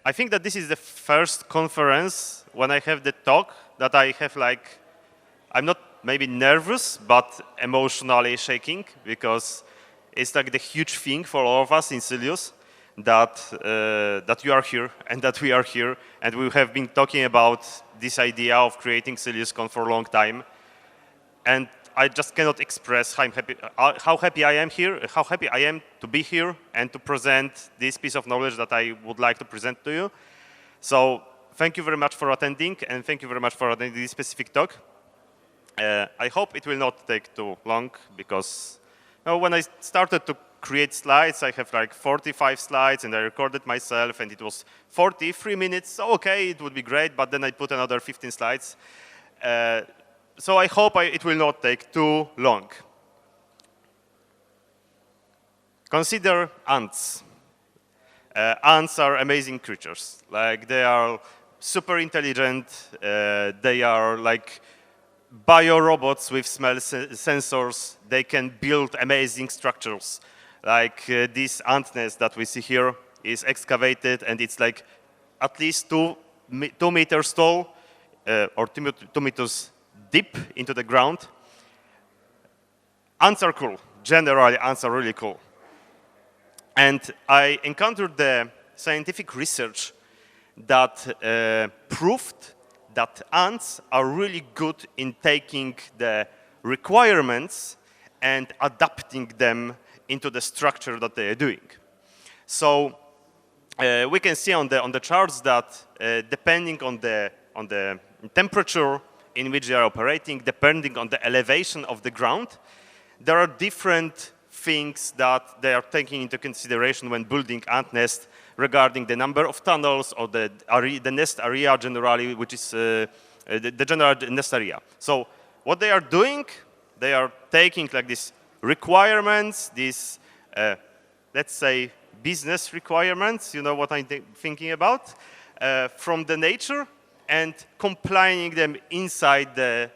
I think that this is the first conference when I have the talk that I have like, I'm not maybe nervous, but emotionally shaking, because it's like the huge thing for all of us in Sylius that, that you are here and that we are here, and we have been talking about this idea of creating SyliusCon for a long time. And I just cannot express how happy I am here, how happy I am to be here and to present this piece of knowledge that I would like to present to you. So thank you very much for attending, and thank you very much for attending this specific talk. I hope it will not take too long, because when I started to create slides, I have like 45 slides, and I recorded myself, and it was 43 minutes. So okay, it would be great, but then I put another 15 slides. So I hope it will not take too long. Consider ants. Ants are amazing creatures. Like, they are super intelligent. They are like biorobots with smell sensors. They can build amazing structures. Like this ant nest that we see here is excavated, and it's like at least 2 meters tall, or 2 meters deep into the ground. Ants are cool. Generally, ants are really cool. And I encountered the scientific research that proved that ants are really good in taking the requirements and adapting them into the structure that they are doing. So we can see on the charts that depending on the temperature in which they are operating, depending on the elevation of the ground, there are different things that they are taking into consideration when building ant nest, regarding the number of tunnels or the nest area generally, which is the general nest area. So what they are doing, they are taking like these requirements, these, let's say, business requirements, you know what I'm thinking about, from the nature, and complying them inside the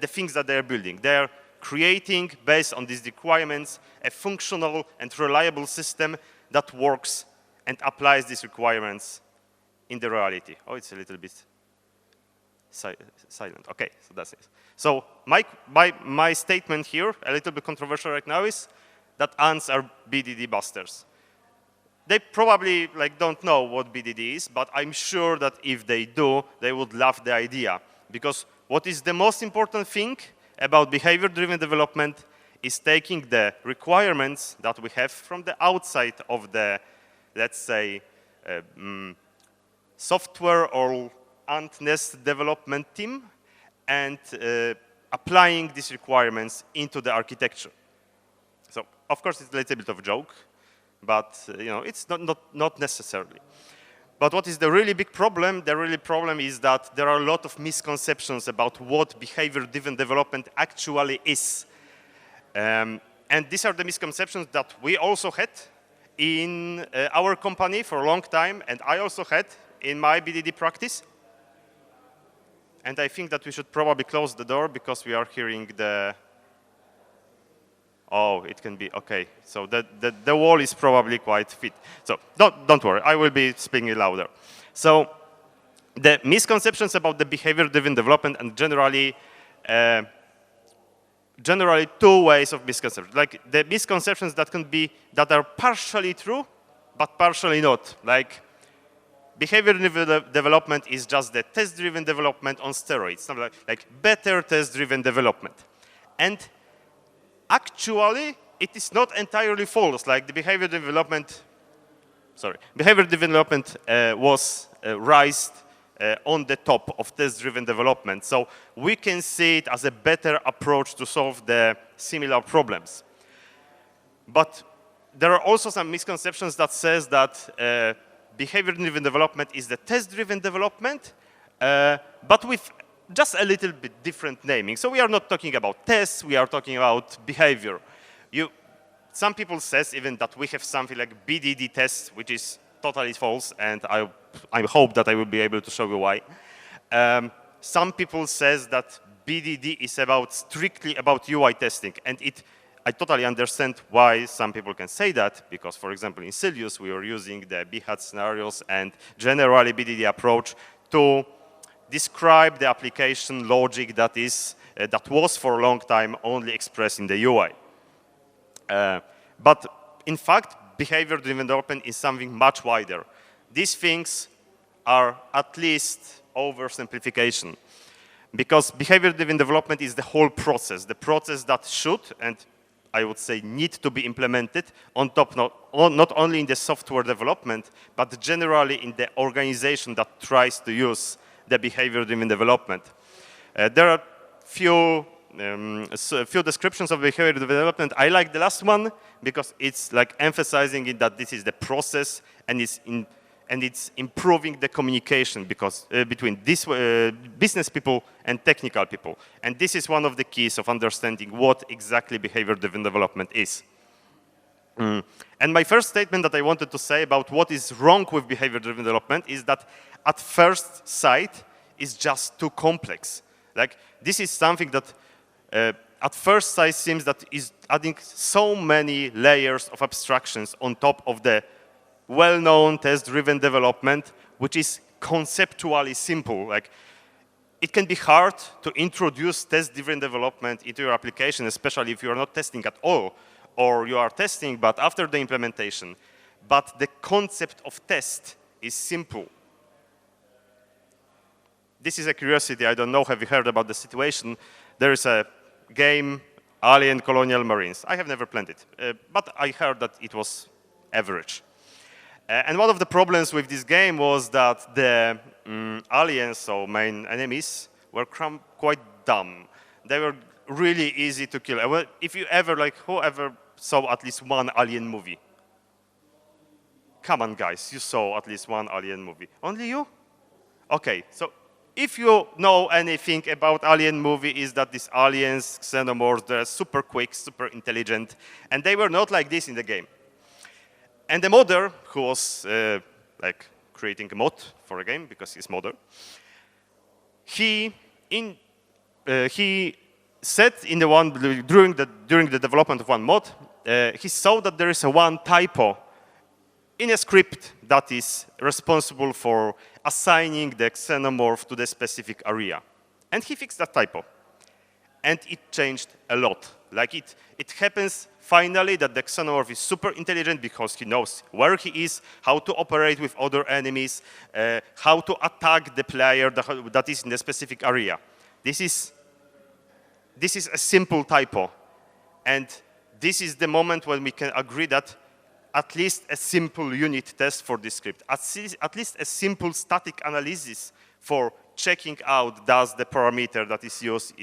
things that they're building. They're creating, based on these requirements, a functional and reliable system that works and applies these requirements in the reality. Oh, it's a little bit silent. Okay, so that's it. So my statement here, a little bit controversial right now, is that ants are BDD busters. They probably don't know what BDD is, but I'm sure that if they do, they would love the idea. Because what is the most important thing about behavior-driven development is taking the requirements that we have from the outside of the, let's say, software or ant nest development team, and applying these requirements into the architecture. So, of course, it's a little bit of a joke, but it's not necessarily. But what is the really big problem? The really problem is that there are a lot of misconceptions about what behavior-driven development actually is. And these are the misconceptions that we also had in our company for a long time, and I also had in my BDD practice. And I think that we should probably close the door, because we are hearing the... Oh, it can be, okay. So the wall is probably quite fit. So don't worry, I will be speaking louder. So the misconceptions about the behavior-driven development, and generally two ways of misconceptions. Like the misconceptions that are partially true, but partially not. Like behavior-driven development is just the test-driven development on steroids. Something like better test-driven development. And actually, it is not entirely false. Like the behavior development was raised on the top of test-driven development. So we can see it as a better approach to solve the similar problems. But there are also some misconceptions that says that behavior-driven development is the test-driven development, but with just a little bit different naming. So we are not talking about tests, we are talking about behavior. Some people says even that we have something like BDD tests, which is totally false, and I hope that I will be able to show you why. Some people says that BDD is strictly about UI testing, and it I totally understand why some people can say that, because, for example, in Sylius, we were using the BHAT scenarios and generally BDD approach to describe the application logic that was for a long time only expressed in the UI. But in fact, behavior-driven development is something much wider. These things are at least oversimplification, because behavior-driven development is the whole process, the process that should, and I would say need to be implemented on top, not only in the software development, but generally in the organization that tries to use the behavior-driven development. There are few descriptions of behavior-driven development. I like the last one because it's like emphasizing it that this is the process and it's improving the communication between business people and technical people. And this is one of the keys of understanding what exactly behavior-driven development is. And my first statement that I wanted to say about what is wrong with behavior-driven development is that at first sight is just too complex. Like, this is something that at first sight seems that is adding so many layers of abstractions on top of the well-known test-driven development, which is conceptually simple. Like, it can be hard to introduce test-driven development into your application, especially if you are not testing at all, or you are testing, but after the implementation. But the concept of test is simple. This is a curiosity. I don't know, have you heard about the situation? There is a game, Alien Colonial Marines. I have never played it, but I heard that it was average. And one of the problems with this game was that the aliens, so main enemies, were quite dumb. They were really easy to kill. Well, if you ever, like, whoever saw at least one Alien movie? Come on, guys, you saw at least one Alien movie. Only you? Okay, so if you know anything about Alien movie, is that these aliens, xenomorphs, they're super quick, super intelligent, and they were not like this in the game. And the modder, who was like creating a mod for a game because he's modder, he said in the one during the development of one mod, he saw that there is a one typo in a script that is responsible for assigning the xenomorph to the specific area, and he fixed that typo, and it changed a lot. Like it happens finally that the xenomorph is super intelligent because he knows where he is, how to operate with other enemies, how to attack the player that is in the specific area. This is a simple typo. And this is the moment when we can agree that at least a simple unit test for this script, at least a simple static analysis for checking out does the parameter that is used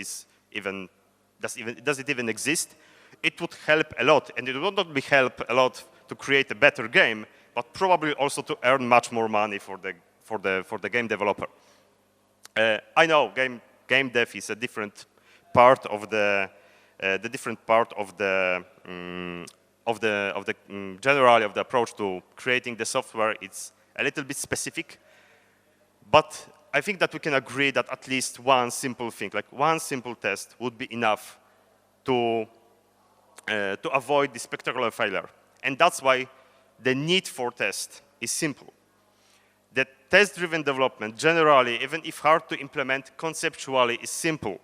does it even exist? It would help a lot, and it would not help a lot to create a better game, but probably also to earn much more money for the game developer. I know game dev is a different part of the generally of the approach to creating the software. It's a little bit specific, but I think that we can agree that at least one simple thing, like one simple test, would be enough to avoid the spectacular failure. And that's why the need for test is simple. The test-driven development generally, even if hard to implement conceptually, is simple.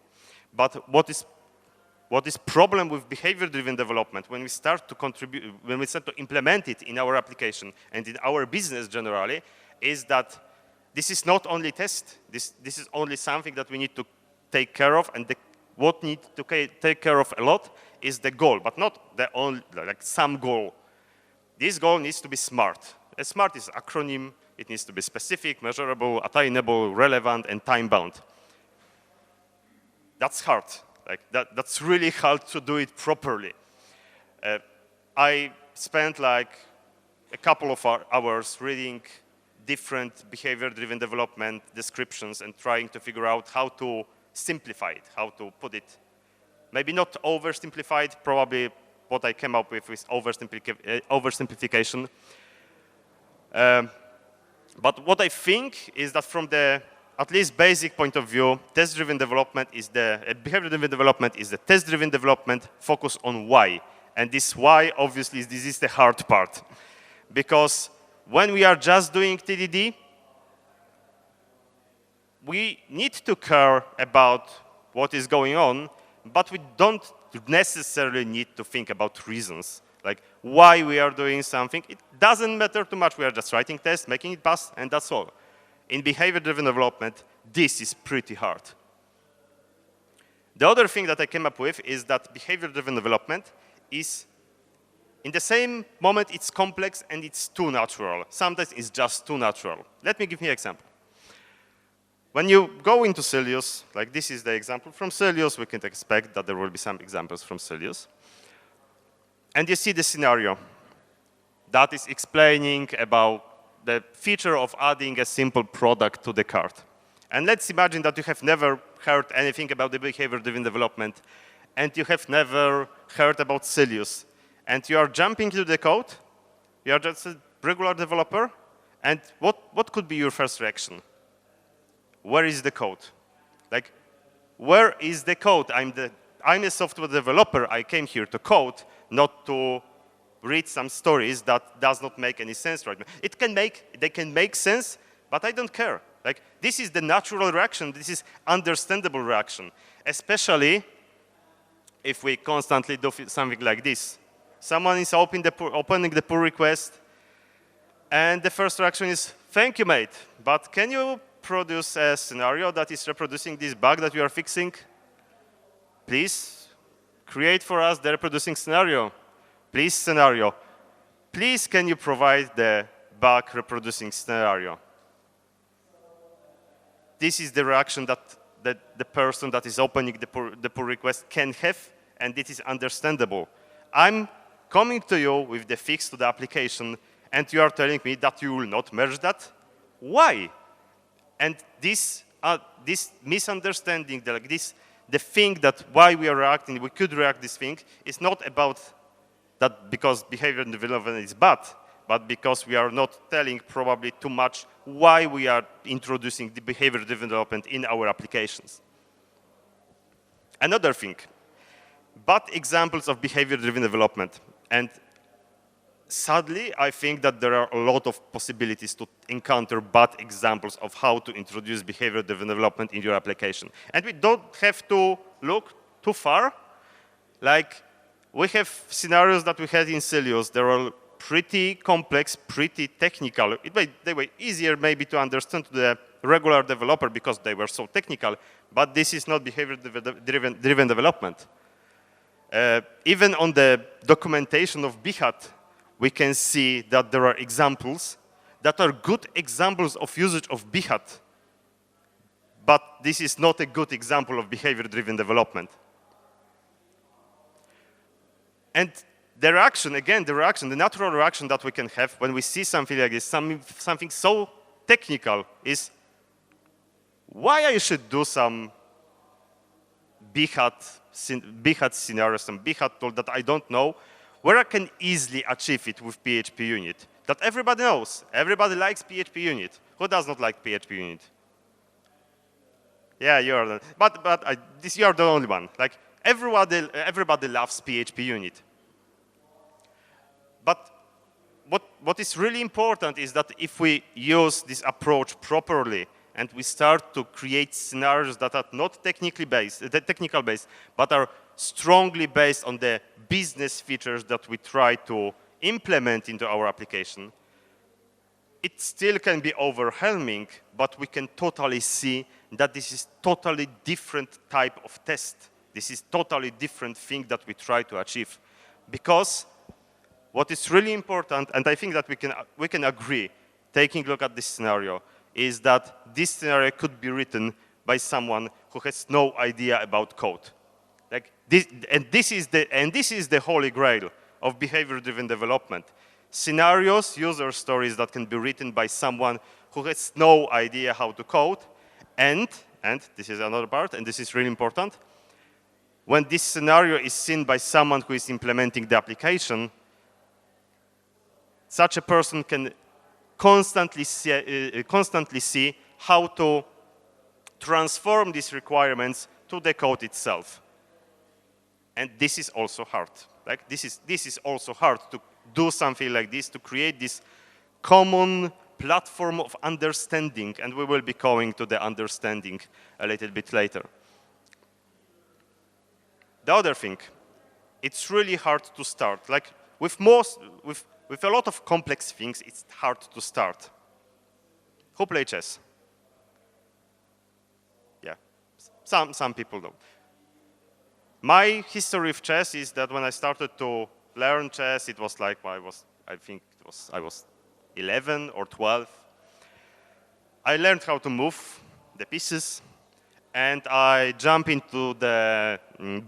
But what is problem with behavior-driven development when we start to implement it in our application and in our business generally, is that this is not only test. This is only something that we need to take care of, and what need to take care of a lot is the goal, but not the only, like some goal. This goal needs to be SMART. A SMART is an acronym. It needs to be specific, measurable, attainable, relevant, and time-bound. That's hard. Like that's really hard to do it properly. I spent like a couple of hours reading different behavior-driven development descriptions and trying to figure out how to simplify it, how to put it, maybe not oversimplified, probably what I came up with is oversimplification. But what I think is that from the at least basic point of view, test-driven development is behavior-driven development is the test-driven development focused on why. And this why, obviously, this is the hard part. Because when we are just doing TDD, we need to care about what is going on, but we don't necessarily need to think about reasons, like why we are doing something. It doesn't matter too much. We are just writing tests, making it pass, and that's all. In behavior-driven development, this is pretty hard. The other thing that I came up with is that behavior-driven development is, in the same moment, it's complex and it's too natural. Sometimes it's just too natural. Let me give you an example. When you go into Sylius, like this is the example from Sylius, we can expect that there will be some examples from Sylius. And you see the scenario that is explaining about the feature of adding a simple product to the cart. And let's imagine that you have never heard anything about the behavior-driven development, and you have never heard about Sylius. And you are jumping to the code, you are just a regular developer, and what could be your first reaction? Where is the code? Like, where is the code? I'm a software developer. I came here to code, not to read some stories that does not make any sense right now. They can make sense, but I don't care. Like, this is the natural reaction. This is understandable reaction, especially if we constantly do something like this. Someone is opening the pull request, and the first reaction is, thank you, mate, but can you produce a scenario that is reproducing this bug that you are fixing? Please create for us the reproducing scenario. Please, scenario. Please, can you provide the bug reproducing scenario? This is the reaction that the person that is opening the pull request can have, and it is understandable. I'm coming to you with the fix to the application, and you are telling me that you will not merge that? Why? And this misunderstanding, the thing that why we are reacting, we could react this thing, is not about that because behavior development is bad, but because we are not telling probably too much why we are introducing the behavior development in our applications. Another thing, bad examples of behavior-driven development. And sadly, I think that there are a lot of possibilities to encounter bad examples of how to introduce behavior-driven development in your application. And we don't have to look too far. Like, we have scenarios that we had in Sylius. They are pretty complex, pretty technical. They were easier maybe to understand to the regular developer because they were so technical, but this is not behavior-driven development. Even on the documentation of Behat, we can see that there are examples that are good examples of usage of Behat, but this is not a good example of behavior-driven development. And the reaction, again, the natural reaction that we can have when we see something like this, something so technical, is why I should do some Behat scenario, some Behat tool that I don't know, where I can easily achieve it with PHP unit, that everybody knows. Everybody likes PHP unit. Who does not like PHP unit? Yeah, you are. You are the only one. Like, everybody loves PHP unit. But what is really important is that if we use this approach properly and we start to create scenarios that are not technical based, but are strongly based on the business features that we try to implement into our application, it still can be overwhelming, but we can totally see that this is totally different type of test. This is totally different thing that we try to achieve. Because what is really important, and I think that we can agree, taking a look at this scenario, is that this scenario could be written by someone who has no idea about code. Like this is the holy grail of behavior-driven development. Scenarios, user stories that can be written by someone who has no idea how to code, and this is another part, and this is really important, when this scenario is seen by someone who is implementing the application, such a person can constantly see how to transform these requirements to the code itself. And this is also hard. Like this is also hard to do something like this, to create this common platform of understanding, and we will be going to the understanding a little bit later. The other thing, it's really hard to start. Like with a lot of complex things, it's hard to start. Who play chess? Yeah, some people don't. My history with chess is that when I started to learn chess, it was like I was 11 or 12. I learned how to move the pieces, and I jumped into the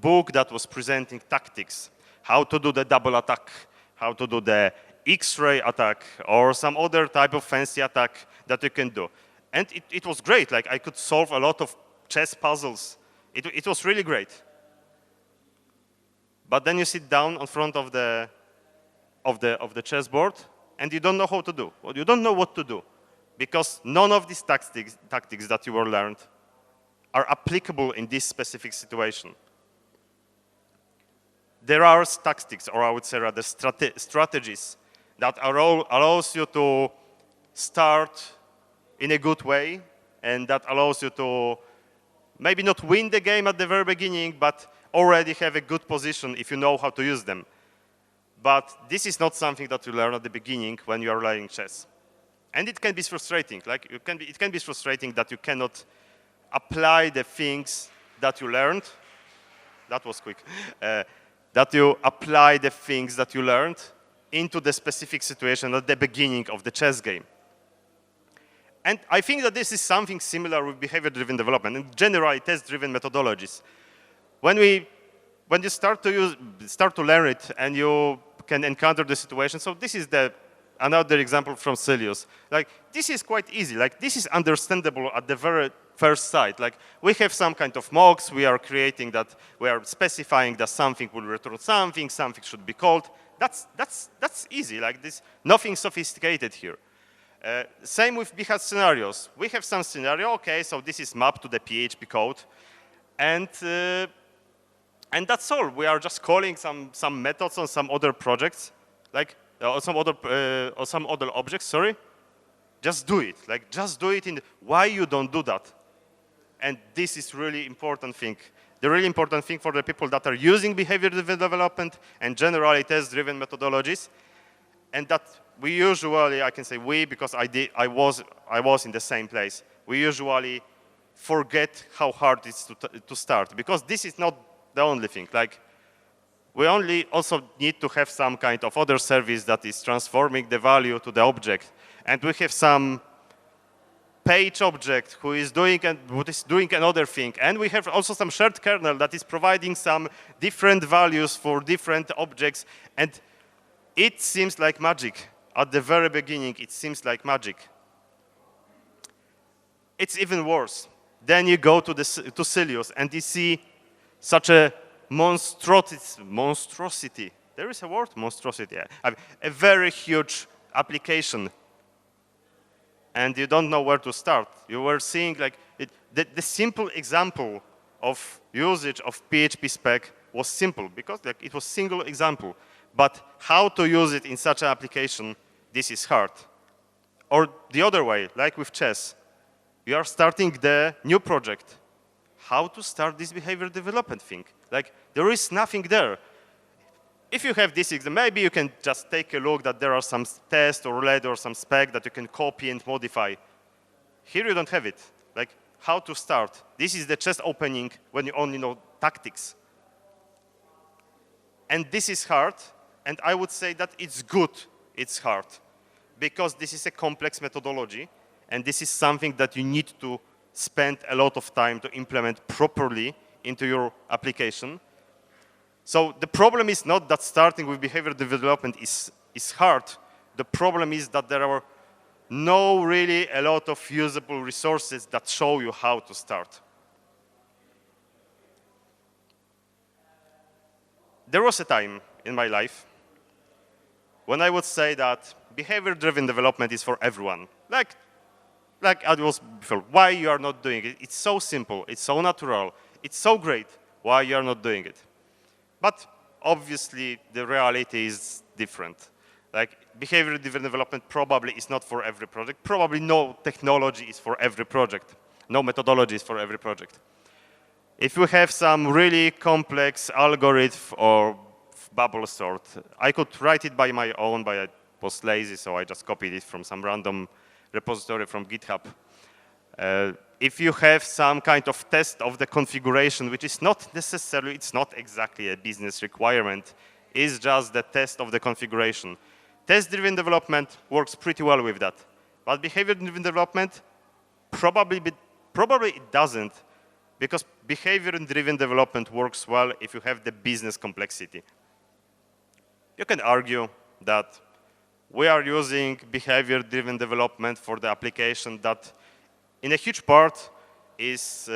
book that was presenting tactics, how to do the double attack, how to do the X-ray attack, or some other type of fancy attack that you can do. And it was great. Like I could solve a lot of chess puzzles. It was really great. But then you sit down in front of the chessboard, and you don't know how to do. Well, you don't know what to do, because none of these tactics that you were learned are applicable in this specific situation. There are tactics, or I would say rather strategies, that allows you to start in a good way, and that allows you to maybe not win the game at the very beginning, but already have a good position if you know how to use them. But this is not something that you learn at the beginning when you are learning chess. And it can be frustrating. Like it can be frustrating that you cannot apply the things that you learned. That was quick. That you apply the things that you learned into the specific situation at the beginning of the chess game. And I think that this is something similar with behavior-driven development and generally test-driven methodologies. When you start to learn it and you can encounter the situation, so this is another example from Sylius. Like this is quite easy. Like this is understandable at the very first sight. Like we have some kind of mocks. We are creating that. We are specifying that something will return something. Something should be called. That's easy. Like this, nothing sophisticated here. Same with behavior scenarios. We have some scenario. Okay, so this is mapped to the PHP code, and that's all. We are just calling some methods on some other projects, like or some other objects. Sorry, just do it. Like just do it. Why you don't do that? And this is really important thing. The really important thing for the people that are using behavior-driven development and generally test-driven methodologies, and that we usually, I can say we because I was in the same place. We usually forget how hard it is to start, because this is not the only thing. Like we also need to have some kind of other service that is transforming the value to the object, and we have some page object who is doing another thing, and we have also some shared kernel that is providing some different values for different objects, and it seems like magic. At the very beginning, it seems like magic. It's even worse. Then you go to Sylius and you see such a monstrosity. There is a word, monstrosity. A very huge application. And you don't know where to start. You were seeing like the simple example of usage of PHP spec was simple because like, it was single example. But how to use it in such an application, this is hard. Or the other way, like with chess, you are starting the new project. How to start this behavior development thing? Like there is nothing there. If you have this example, maybe you can just take a look that there are some tests or LED or some spec that you can copy and modify. Here you don't have it. Like how to start. This is the chess opening when you only know tactics. And this is hard, and I would say that it's good it's hard, because this is a complex methodology, and this is something that you need to spend a lot of time to implement properly into your application. So the problem is not that starting with behavior development is hard. The problem is that there are no really a lot of usable resources that show you how to start. There was a time in my life when I would say that behavior-driven development is for everyone. Like, like I was before, why you are not doing it? It's so simple, it's so natural, it's so great, why you are not doing it? But obviously, the reality is different. Like, behavior-driven development probably is not for every project. Probably no technology is for every project. No methodology is for every project. If you have some really complex algorithm or bubble sort, I could write it by my own, but I was lazy, so I just copied it from some random repository from GitHub. If you have some kind of test of the configuration, which is not necessarily, it's not exactly a business requirement, it's just the test of the configuration. Test-driven development works pretty well with that. But behavior-driven development, probably it doesn't, because behavior-driven development works well if you have the business complexity. You can argue that we are using behavior-driven development for the application that in a huge part is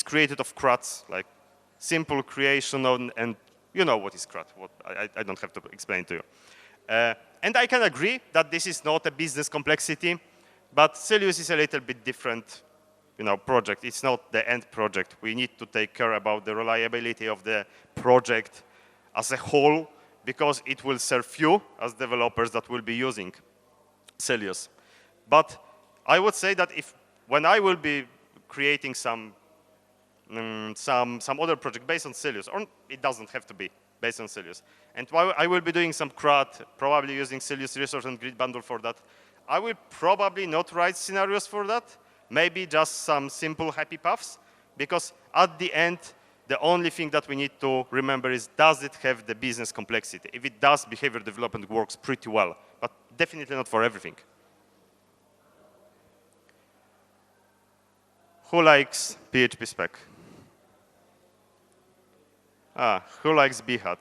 created of CRUDs, like simple creation and you know what is CRUD. I don't have to explain to you. And I can agree that this is not a business complexity, but Sylius is a little bit different, project. It's not the end project. We need to take care about the reliability of the project as a whole, because it will serve you as developers that will be using Sylius. But I would say that when I will be creating some other project based on Sylius, or it doesn't have to be based on Sylius, and while I will be doing some CRUD, probably using Sylius resource and grid bundle for that, I will probably not write scenarios for that, maybe just some simple happy paths, because at the end, the only thing that we need to remember is, does it have the business complexity? If it does, behavior development works pretty well, but definitely not for everything. Who likes PHP spec? Who likes BHAT?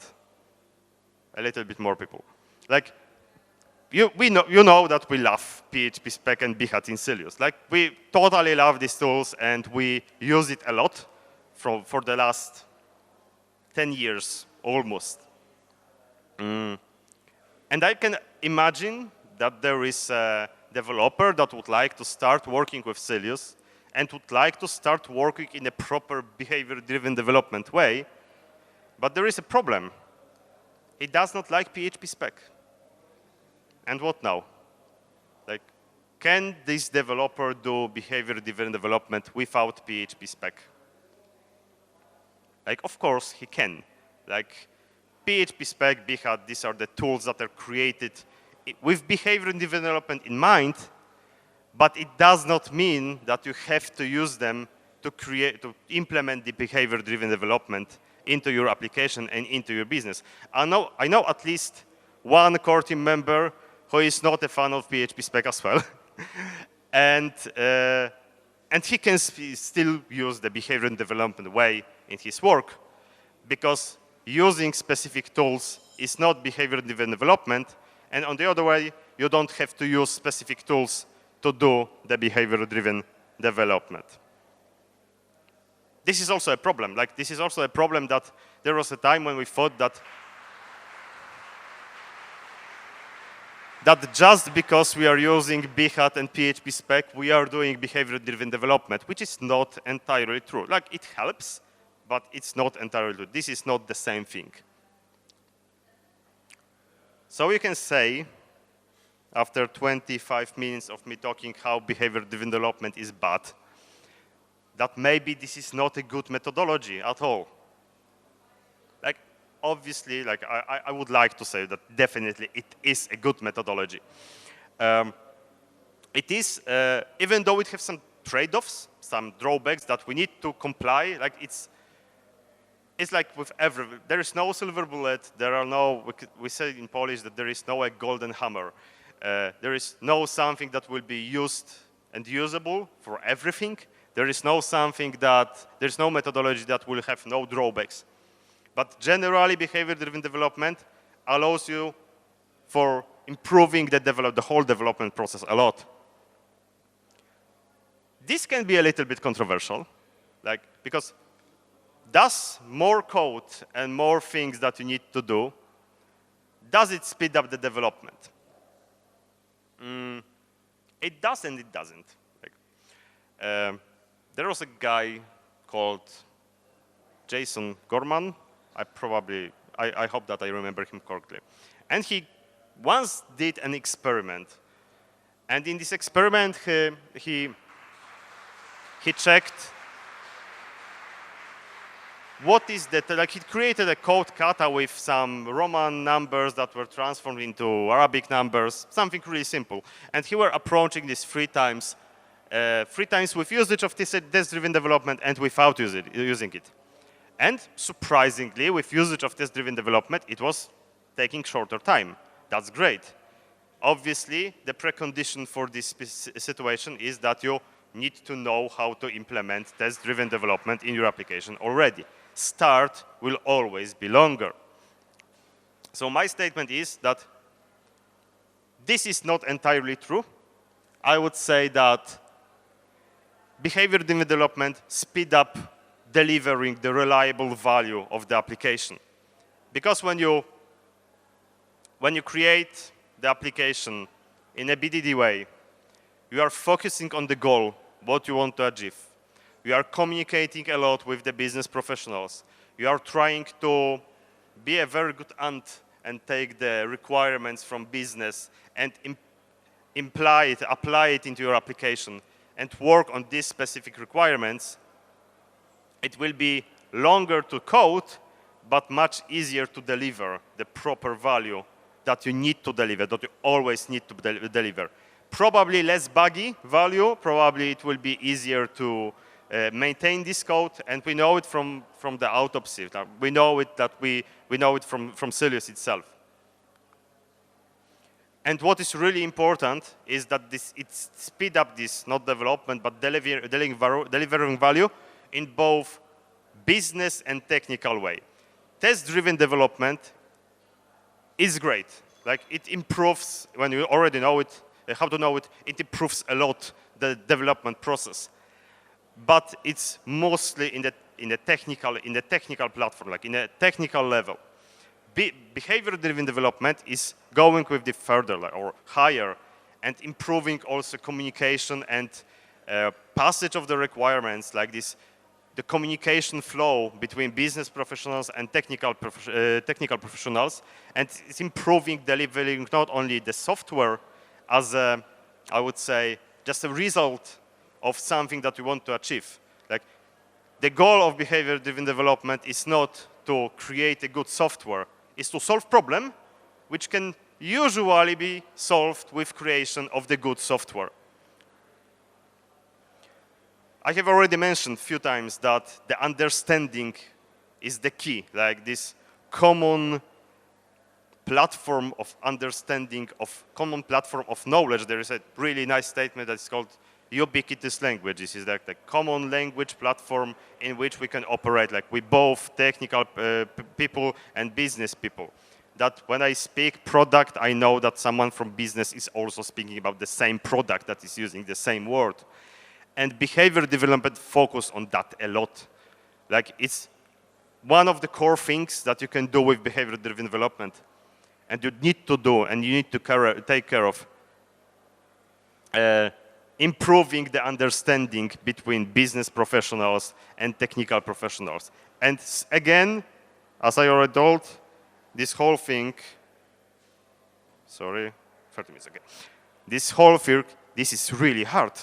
A little bit more people. Like, you know that we love PHP spec and BHAT in Sylius. Like, we totally love these tools, and we use it a lot for the last 10 years, almost. And I can imagine that there is a developer that would like to start working with Sylius and would like to start working in a proper behavior-driven development way, but there is a problem. He does not like PHP spec. And what now? Like, can this developer do behavior-driven development without PHP spec? Like, of course, he can. Like, PHP spec, BHAT, these are the tools that are created with behavior-driven development in mind, but it does not mean that you have to use them to implement the behavior-driven development into your application and into your business. I know at least one core team member who is not a fan of PHP spec as well. and he can still use the behavior development way in his work, because using specific tools is not behavior-driven development, and on the other way, you don't have to use specific tools to do the behavior-driven development. This is also a problem. Like, this is also a problem that there was a time when we thought that just because we are using BHAT and PHP spec, we are doing behavior-driven development, which is not entirely true. Like, it helps, but it's not entirely true. This is not the same thing. So you can say, after 25 minutes of me talking how behavior-driven development is bad, that maybe this is not a good methodology at all. Like, obviously, like I would like to say that definitely it is a good methodology. It is, even though it has some trade-offs, some drawbacks that we need to comply, like it's like with there is no silver bullet, there are no, we say in Polish that there is no golden hammer. There is no something that will be used and usable for everything. There is no there's no methodology that will have no drawbacks. But generally, behavior-driven development allows you for improving the whole development process a lot. This can be a little bit controversial, like, because does more code and more things that you need to do, does it speed up the development? It does and it doesn't. There was a guy called Jason Gorman. I hope that I remember him correctly. And he once did an experiment. And in this experiment, he checked what is that, like he created a code kata with some Roman numbers that were transformed into Arabic numbers, something really simple. And he were approaching this three times with usage of test-driven development and without using it. And surprisingly, with usage of test-driven development, it was taking shorter time. That's great. Obviously, the precondition for this situation is that you need to know how to implement test-driven development in your application already. Start will always be longer. So my statement is that this is not entirely true. I would say that behavior-driven development speed up delivering the reliable value of the application. Because when you create the application in a BDD way, you are focusing on the goal, what you want to achieve. You are communicating a lot with the business professionals. You are trying to be a very good ant and take the requirements from business and apply it into your application and work on these specific requirements. It will be longer to code, but much easier to deliver the proper value that you need to deliver, that you always need to deliver. Probably less buggy value, probably it will be easier to maintain this code, and we know it from the autopsy. We know it from Sylius itself. And what is really important is that it speed up this, not development, but delivering value in both business and technical way. Test-driven development is great. Like it improves, when you already know it, how to know it, it improves a lot the development process. But it's mostly in the technical platform, like in a technical level. Behavior-driven development is going with the further or higher and improving also communication and passage of the requirements, like this, the communication flow between business professionals and technical professionals, and it's improving delivering not only the software as a, I would say, just a result of something that we want to achieve. Like the goal of behavior-driven development is not to create a good software, it's to solve problem which can usually be solved with creation of the good software. I have already mentioned a few times that the understanding is the key, like this common platform of understanding, common platform of knowledge. There is a really nice statement that's called ubiquitous language. This is like the common language platform in which we can operate, like we both technical people and business people. That when I speak product, I know that someone from business is also speaking about the same product that is using the same word. And behavior development focus on that a lot. Like it's one of the core things that you can do with behavior-driven development, and you need to do, and you need to take care of improving the understanding between business professionals and technical professionals. And again, as I already told, this whole thing, sorry, 30 minutes, okay. This whole thing, this is really hard.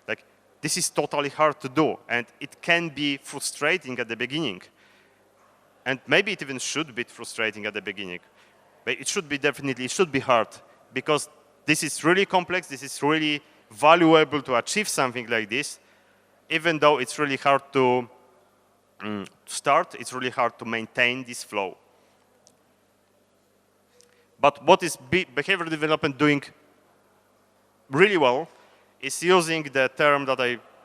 Like, this is totally hard to do, and it can be frustrating at the beginning. And maybe it even should be frustrating at the beginning. But it should be definitely, it should be hard, because this is really complex, this is really valuable to achieve something like this, even though it's really hard to start, it's really hard to maintain this flow. But what is behavior development doing really well is using the term that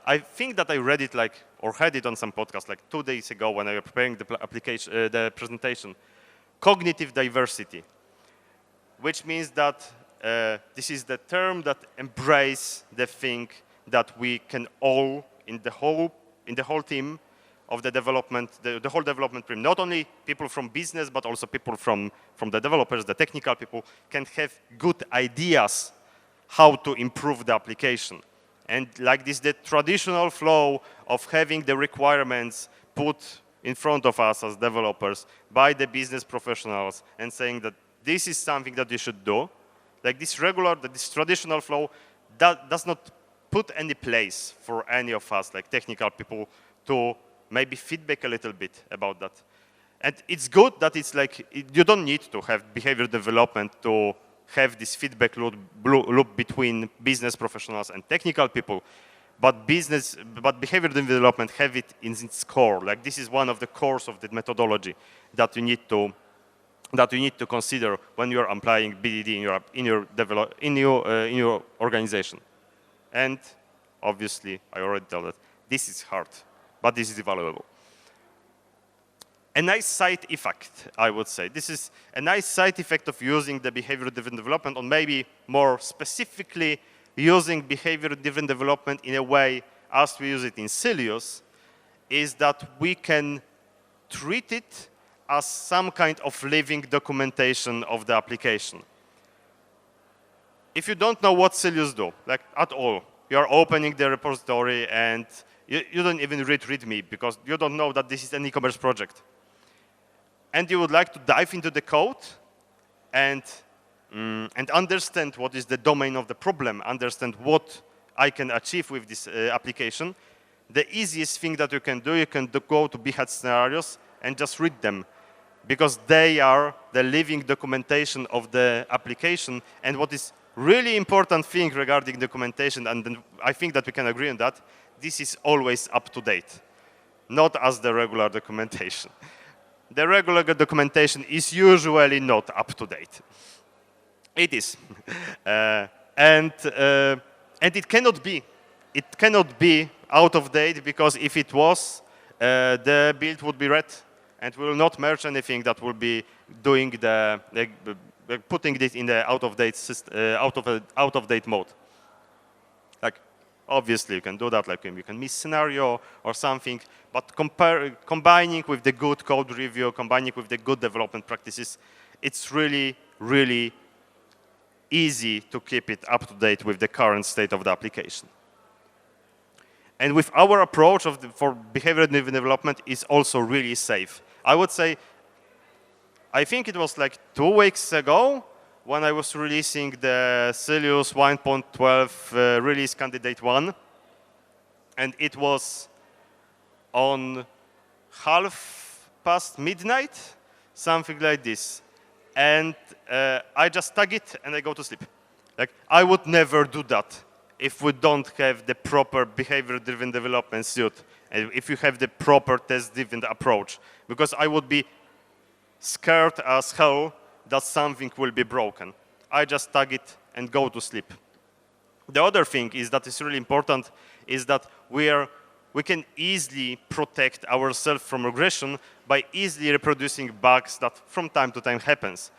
I think that I read it like, or had it on some podcast like 2 days ago when I was preparing the presentation, cognitive diversity, which means that this is the term that embraces the thing that we can all, in the whole team of the development, the whole development team, not only people from business, but also people from the developers, the technical people, can have good ideas how to improve the application. And like this, the traditional flow of having the requirements put in front of us as developers by the business professionals and saying that this is something that you should do. Like this this traditional flow does not put any place for any of us, like technical people, to maybe feedback a little bit about that. And it's good that it's like, you don't need to have behavior development to have this feedback loop between business professionals and technical people, but behavior development have it in its core. Like this is one of the cores of the methodology that you need to consider when you're applying BDD in your organization. And obviously, I already told that this is hard, but this is valuable. A nice side effect, I would say. This is a nice side effect of using the behavior-driven development, or maybe more specifically, using behavior-driven development in a way as we use it in Sylius, is that we can treat it as some kind of living documentation of the application. If you don't know what Sylius do, like at all, you are opening the repository and you don't even read README because you don't know that this is an e-commerce project. And you would like to dive into the code and understand what is the domain of the problem, understand what I can achieve with this application. The easiest thing that you can do go to Behat scenarios and just read them, because they are the living documentation of the application. And what is really important thing regarding documentation, and I think that we can agree on that, this is always up to date, not as the regular documentation. The regular documentation is usually not up to date. It is. And it cannot be. It cannot be out of date, because if it was, the build would be red, and we will not merge anything that will be doing putting this in the out of date mode. Like, obviously, you can do that. Like, you can miss scenario or something. But combining with the good code review, combining with the good development practices, it's really, really easy to keep it up to date with the current state of the application. And with our approach for behavior-driven development is also really safe. I would say, I think it was like 2 weeks ago when I was releasing the Sylius 1.12 release candidate 1. And it was on midnight, something like this. And I just tag it and I go to sleep. Like, I would never do that if we don't have the proper behavior-driven development suite, and if you have the proper test-driven approach, because I would be scared as hell that something will be broken. I just tag it and go to sleep. The other thing that is really important is that we can easily protect ourselves from regression by easily reproducing bugs that from time to time happens.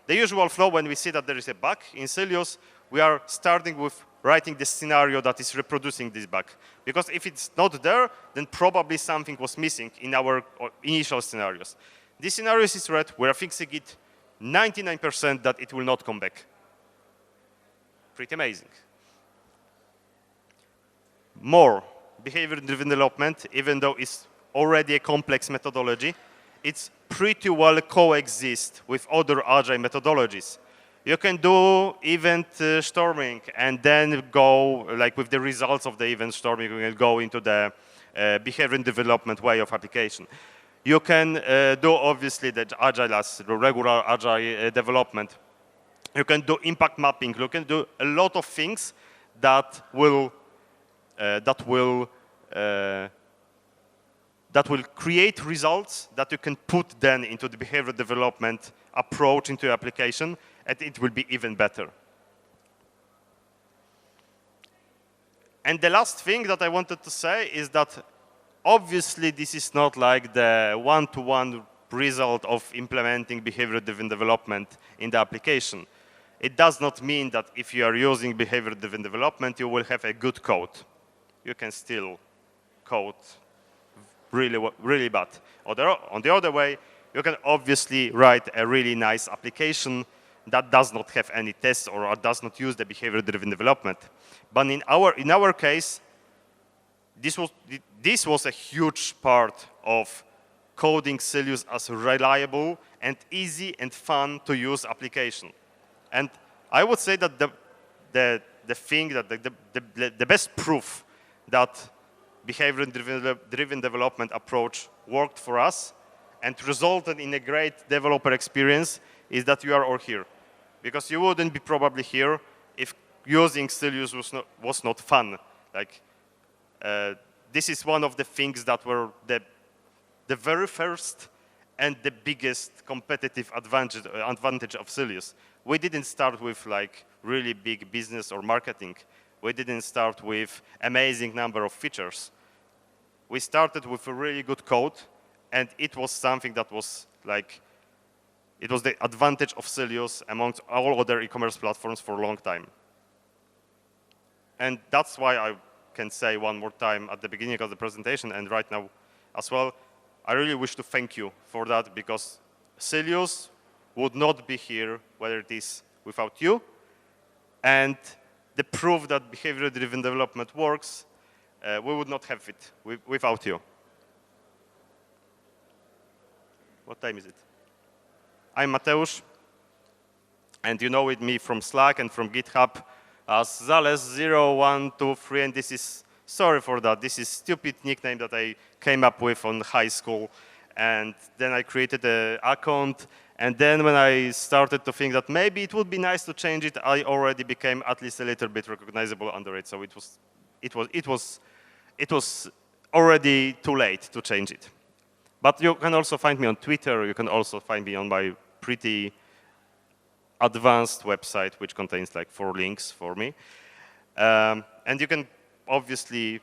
The usual flow when we see that there is a bug in Sylius, we are starting with writing the scenario that is reproducing this bug. Because if it's not there, then probably something was missing in our initial scenarios. This scenario is red, we are fixing it 99% that it will not come back. Pretty amazing. More behavior-driven development, even though it's already a complex methodology, it's pretty well coexist with other agile methodologies. You can do event storming and then go, like with the results of the event storming, you can go into the behavior development way of application. You can do, obviously, the agile as the regular agile development. You can do impact mapping. You can do a lot of things that will create results that you can put then into the behavior development approach into your application, and it will be even better. And the last thing that I wanted to say is that obviously this is not like the one-to-one result of implementing behavior-driven development in the application. It does not mean that if you are using behavior-driven development, you will have a good code. You can still code really bad. On the other way, you can obviously write a really nice application that does not have any tests or does not use the behavior-driven development. But in our case, this was a huge part of coding Sylius as a reliable and easy and fun to use application. And I would say that the thing that the best proof that behavior-driven development approach worked for us and resulted in a great developer experience is that you are all here. Because you wouldn't be probably here if using Sylius was not fun. Like, this is one of the things that were the very first and the biggest competitive advantage of Sylius. We didn't start with like really big business or marketing. We didn't start with amazing number of features. We started with a really good code, and it was something that was like, it was the advantage of Sylius amongst all other e-commerce platforms for a long time. And that's why I can say one more time at the beginning of the presentation and right now as well, I really wish to thank you for that, because Sylius would not be here whether it is without you. And the proof that behavior-driven development works, we would not have it without you. What time is it? I'm Mateusz, and you know me from Slack and from GitHub as Zales0123, and this is, sorry for that, this is stupid nickname that I came up with on high school, and then I created an account, and then when I started to think that maybe it would be nice to change it, I already became at least a little bit recognizable under it, so it was already too late to change it. But you can also find me on Twitter. You can also find me on my pretty advanced website, which contains like 4 links for me. And you can obviously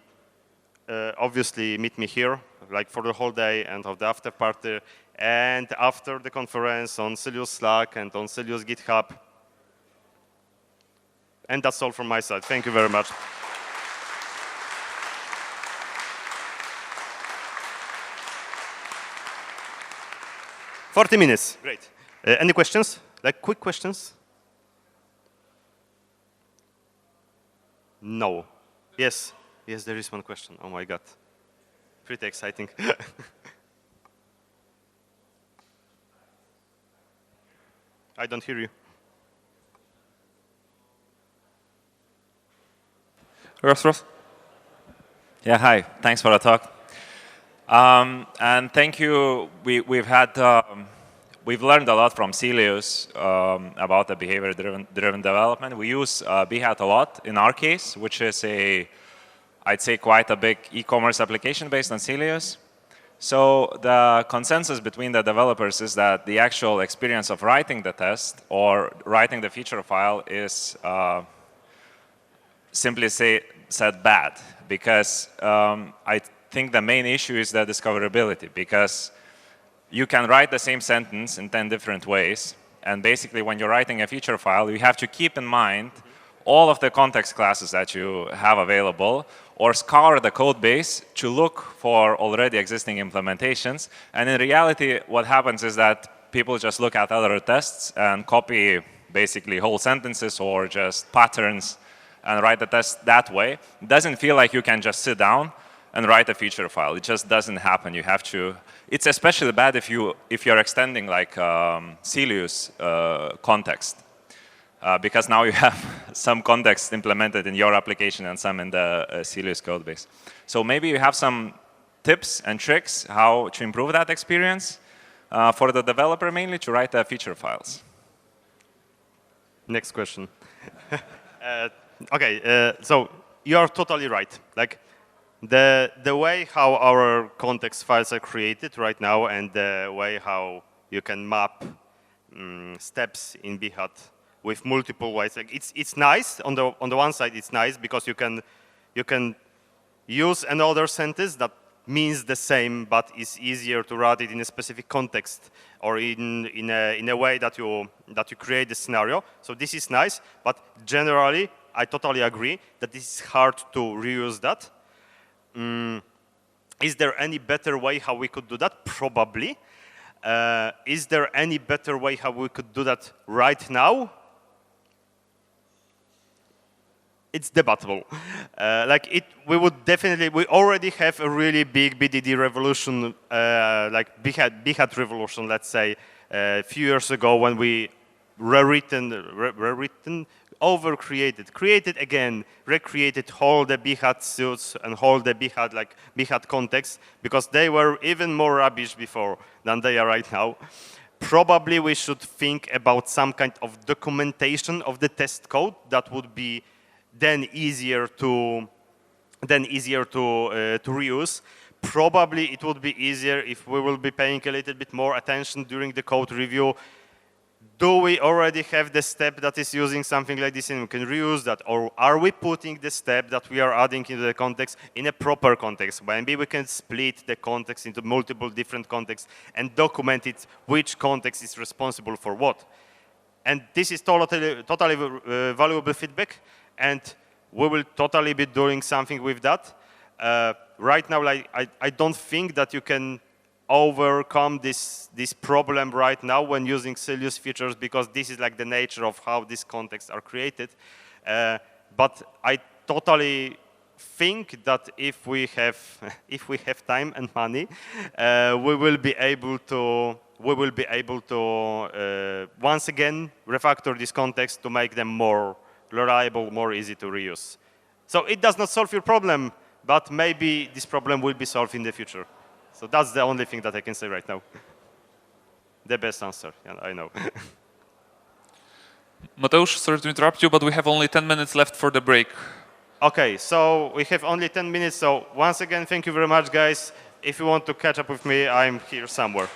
meet me here, like for the whole day and of the after party, and after the conference on Sylius Slack and on Sylius GitHub. And that's all from my side. Thank you very much. 40 minutes. Great. Any questions? Like quick questions? No. Yes. Yes, there is one question. Oh my God. Pretty exciting. I don't hear you. Ross? Yeah, hi. Thanks for the talk. And thank you. We've learned a lot from Sylius about the behavior-driven development. We use Behat a lot in our case, which is I'd say quite a big e-commerce application based on Sylius. So the consensus between the developers is that the actual experience of writing the test or writing the feature file is simply said bad, because I think the main issue is the discoverability, because you can write the same sentence in 10 different ways, and basically when you're writing a feature file, you have to keep in mind all of the context classes that you have available, or scour the code base to look for already existing implementations. And in reality, what happens is that people just look at other tests and copy basically whole sentences or just patterns and write the test that way. It doesn't feel like you can just sit down and write a feature file. It just doesn't happen. You have to. It's especially bad if you're extending like Sylius context, because now you have some context implemented in your application and some in the Sylius code base. So maybe you have some tips and tricks how to improve that experience for the developer, mainly to write the feature files. Next question. Okay, so you are totally right. Like, the way how our context files are created right now and the way how you can map steps in Behat with multiple ways, like it's nice. On the one side, it's nice because you can use another sentence that means the same but is easier to write it in a specific context or in a way that you create the scenario. So this is nice, but generally I totally agree that this is hard to reuse that. Is there any better way how we could do that? Probably. Is there any better way how we could do that right now? It's debatable. We already have a really big BDD revolution, like big hat revolution, let's say, a few years ago when we created again, recreated all the BHAT suits and all the BHAT context, because they were even more rubbish before than they are right now. Probably we should think about some kind of documentation of the test code that would be then easier to reuse. Probably it would be easier if we will be paying a little bit more attention during the code review. Do we already have the step that is using something like this and we can reuse that? Or are we putting the step that we are adding into the context in a proper context? Maybe we can split the context into multiple different contexts and document it, which context is responsible for what. And this is totally valuable feedback, and we will totally be doing something with that. Right now, I don't think that you can overcome this problem right now when using Sylius features, because this is like the nature of how these contexts are created. But I totally think that if we have time and money, we will be able to once again refactor this context to make them more reliable, more easy to reuse. So it does not solve your problem, but maybe this problem will be solved in the future. So that's the only thing that I can say right now. The best answer, yeah, I know. Mateusz, sorry to interrupt you, but we have only 10 minutes left for the break. Okay, so we have only 10 minutes. So once again, thank you very much, guys. If you want to catch up with me, I'm here somewhere.